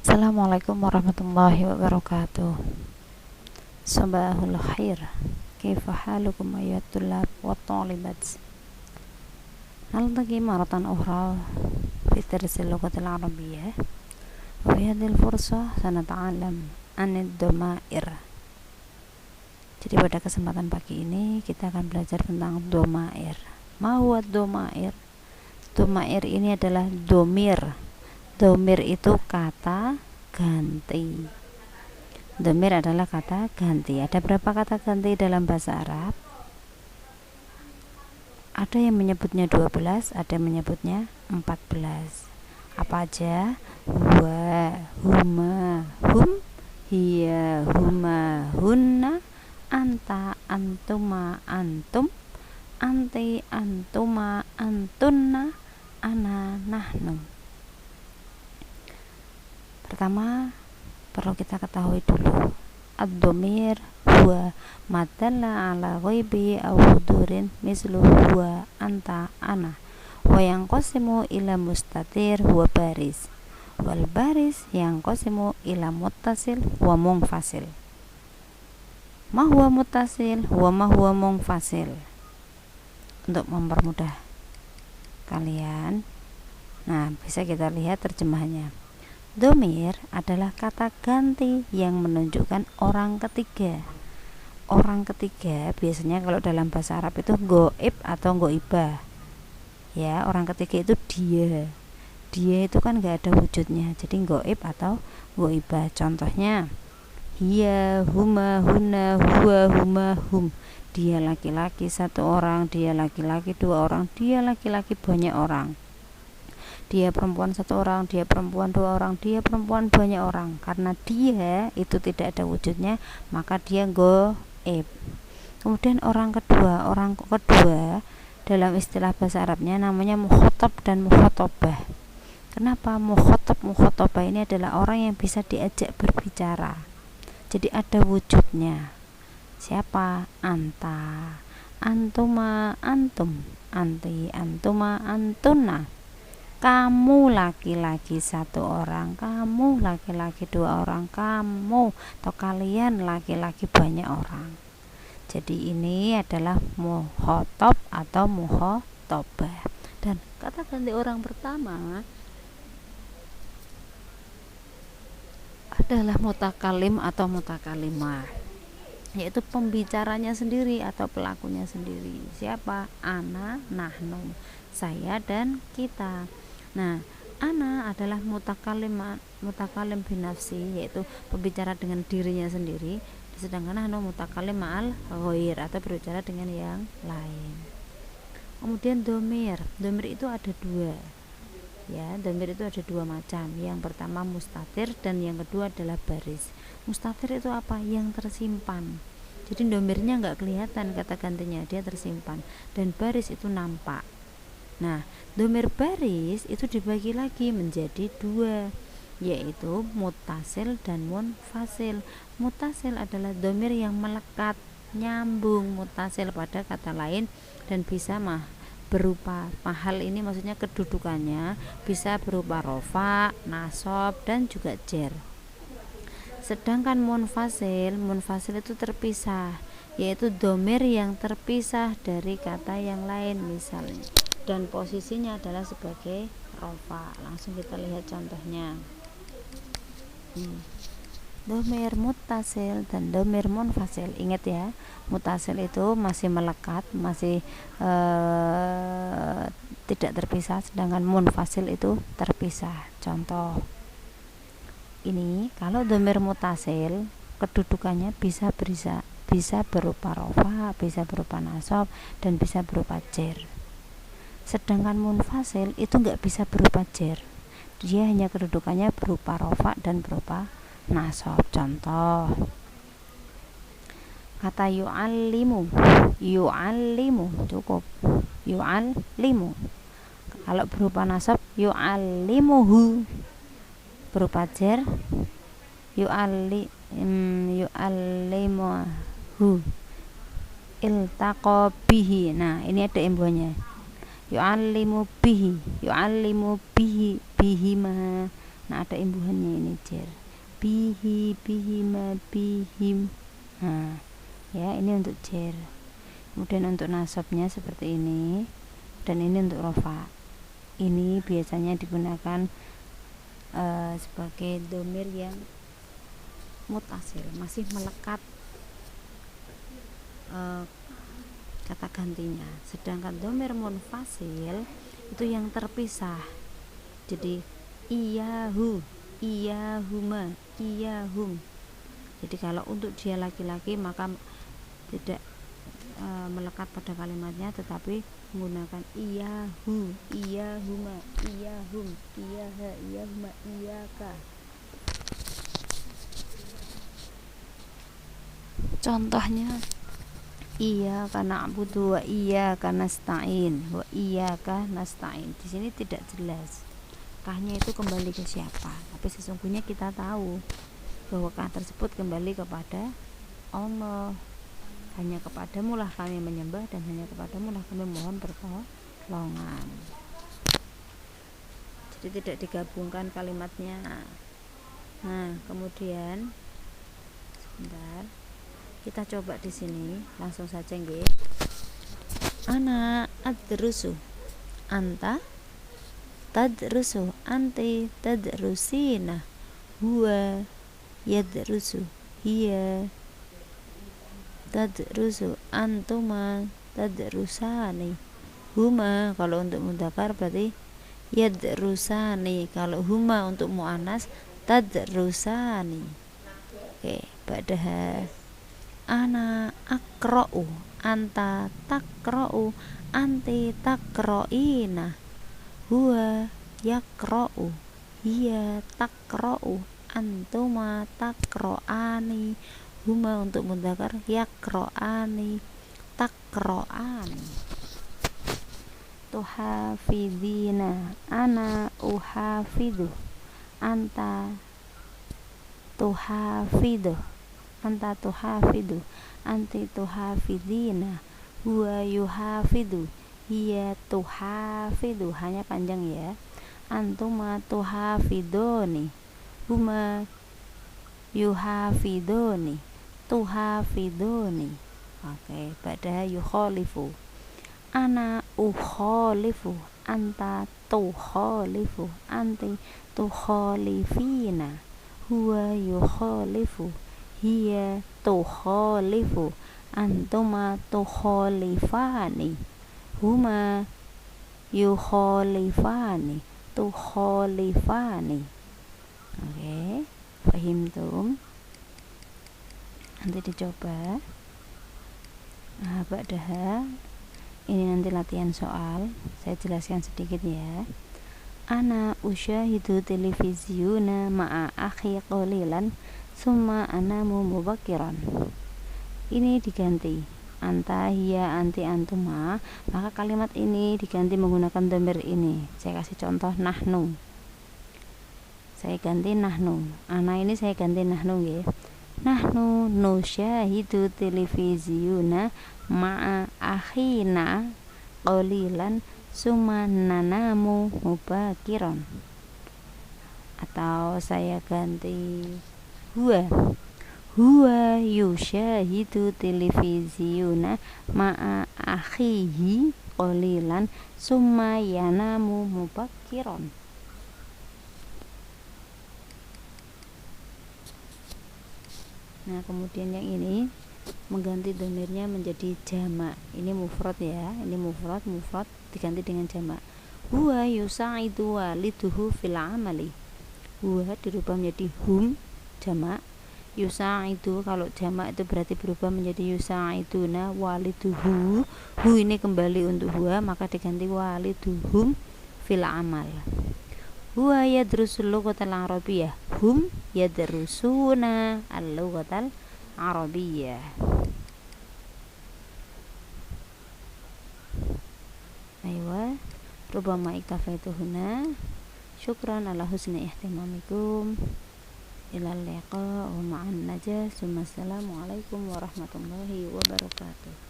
Assalamualaikum warahmatullahi wabarakatuh. Sabahul khair. Kaifa halukum ayyuhat tullab wa talibat. Naltaqi maratan ukhra fi darsil lughatil arabiyyah. Wa fi hadhil fursah sanata'allam anid dhamair. Jadi pada kesempatan pagi ini kita akan belajar tentang dhamair. Ma huwa dhamair? Dhamair ini adalah domir. Domir itu kata ganti. Domir adalah kata ganti. Ada berapa kata ganti dalam bahasa Arab? Ada yang menyebutnya 12, ada yang menyebutnya 14. Apa aja? Huwa, huma, hum, hiya, huma, hunna, anta, antuma, antum, anti, antuma, antunna, ana, nahnu. Pertama, perlu kita ketahui dulu ad-dhamir huwa madalla ala ghaibi aw hudurin mislu huwa anta ana wa yanqasimu ila mustatir huwa baris wal baris yanqasimu ila muttasil wa munfasil. Ma huwa muttasil wa ma huwa munfasil? Untuk mempermudah kalian, nah bisa kita lihat terjemahannya. Domir adalah kata ganti yang menunjukkan orang ketiga. Orang ketiga biasanya kalau dalam bahasa Arab itu goib atau goibah. Ya, orang ketiga itu dia. Dia itu kan gak ada wujudnya, jadi goib atau goibah. Contohnya, hiya, huma, hunna, huwa, huma, hum. Dia laki-laki satu orang, dia laki-laki dua orang, dia laki-laki banyak orang. Dia perempuan satu orang, dia perempuan dua orang, dia perempuan banyak orang. Karena dia itu tidak ada wujudnya, maka dia goib. Kemudian orang kedua dalam istilah bahasa Arabnya namanya mukhatab dan mukhatabah. Kenapa? Mukhatabah ini adalah orang yang bisa diajak berbicara, jadi ada wujudnya. Siapa? Anta, antuma, antum, anti, antuma, antunna. Kamu laki-laki satu orang, kamu laki-laki dua orang, kamu atau kalian laki-laki banyak orang. Jadi ini adalah mukhatab atau mukhatabah. Dan kata ganti orang pertama adalah mutakalim atau mutakalimah, yaitu pembicaranya sendiri atau pelakunya sendiri. Siapa? Ana, nahnu, saya dan kita. Nah, ana adalah mutakalim binafsi, yaitu pembicara dengan dirinya sendiri, sedangkan nahnu mutakalim ma'al ghair atau berbicara dengan yang lain. Kemudian domir itu ada dua. Ya, domir itu ada dua macam. Yang pertama mustatir dan yang kedua adalah baris. Mustatir itu apa? Yang tersimpan. Jadi domirnya nggak kelihatan kata gantinya, dia tersimpan. Dan baris itu nampak. Nah, domir baris itu dibagi lagi menjadi dua, yaitu muttasil dan munfasil. Muttasil adalah domir yang melekat, nyambung, muttasil pada kata lain dan bisa berupa mahal, ini maksudnya kedudukannya bisa berupa rofa, nasab dan juga jer. Sedangkan munfasil itu terpisah, yaitu domir yang terpisah dari kata yang lain misalnya, dan posisinya adalah sebagai rofa. Langsung kita lihat contohnya. Domir muttasil dan domir munfasil. Ingat ya, muttasil itu masih melekat, masih tidak terpisah, sedangkan munfasil itu terpisah. Contoh ini, kalau domir muttasil kedudukannya bisa berupa rofa, bisa berupa nasab dan bisa berupa jer. Sedangkan munfasil itu nggak bisa berupa jer, dia hanya kedudukannya berupa rofa dan berupa nasab. Contoh kata yu'allimu, cukup yu'allimu. Kalau berupa nasab yu'allimuhu, berupa jer yu'allimuhu, iltaqa bihi. Nah, ini ada imbuhannya. Yu'allimu bihi, bihima, Nah, ada imbuhannya ini jer. Bihi, bihima, bihim. Nah, ya ini untuk jer. Kemudian untuk nasabnya seperti ini, dan ini untuk rofa. Ini biasanya digunakan sebagai domir yang mutasil, masih melekat kata gantinya. Sedangkan domir munfasil itu yang terpisah. Jadi iyahu, iyahuma, iyahum. Jadi kalau untuk dia laki-laki maka tidak melekat pada kalimatnya, tetapi menggunakan iyahu, iyahuma, iyahum, iyaha, iyahuma, iyaka. Contohnya iyyaka na'budu wa iyyaka nasta'in, wa iyyaka nasta'in. Di sini tidak jelas kahnya itu kembali ke siapa, tapi sesungguhnya kita tahu bahwa kah tersebut kembali kepada Allah. Hanya kepadamu lah kami menyembah, dan hanya kepadamu lah kami mohon pertolongan. Jadi tidak digabungkan kalimatnya. Nah, kemudian sebentar, kita coba di sini langsung saja nggih. Ana adrusu, anta tadrusu, anti tadrusina, huwa yadrusu, hiya tadrusu, antuma tadrusani, huma kalau untuk mudzakkar berarti yadrusani, kalau huma untuk muannas tadrusani. Oke, ba'daha ana aqra'u, anta taqra'u, anti taqra'ina, huwa yaqra'u, hiya taqra'u, antuma taqra'ani, huma untuk mudzakkar yaqra'ani, taqra'ani. Tuhafidina, ana uhafidu, anta tuhafidu, anta tuhafidu, anti tuhafidina, huwa yuhafidu, hiya tuhafidu. Hanya panjang ya. Antuma tuhafidoni, huma yuhafidoni, tuhafidoni. Oke, pada yukhalifu, ana ukhalifu, anta tukhalifu, anti tukhalifina, huwa yukhalifu, hiya tukhalifu, antuma tukhalifani, huma yukhalifani, tukhalifani. Oke, fahimtum? Nanti dicoba. Nah, ba'daha ini nanti latihan soal. Saya jelaskan sedikit ya. Ana usyahidu televisiuna ma'a akhi qalilan summa anamu mubakkiran. Ini diganti anta, hiya, anti, antuma, maka kalimat ini diganti menggunakan dhamir ini. Saya kasih contoh nahnu. Saya ganti nahnu. Ana ini saya ganti nahnu ya. Nahnu nusyahidu televisiuna ma'a akhina qalilan summa nanamu mubakiron. Atau saya ganti huwa yusyahidu televisiuna ma'a akhihi qalilan summa yanamu mubakiron. Nah, kemudian yang ini mengganti dhamirnya menjadi jamak. Ini mufrad ya, ini mufrad diganti dengan jamak. Huwa yusaidu waliduhu fil amali. Huwa dirubah menjadi hum jamak. Yusaidu kalau jamak itu berarti berubah menjadi yusaiduna waliduhu. Hu ini kembali untuk huwa, maka diganti waliduhum fil amal. Huwa yadrusul lughatal arabiyyah, hum yadrusuna al-lughatal arabiyyah. Aywa, rubama iktafaitu huna. Syukran ala husni ihtimamikum. Ilal liqa wa ma'an najah. Assalamualaikum warahmatullahi wabarakatuh.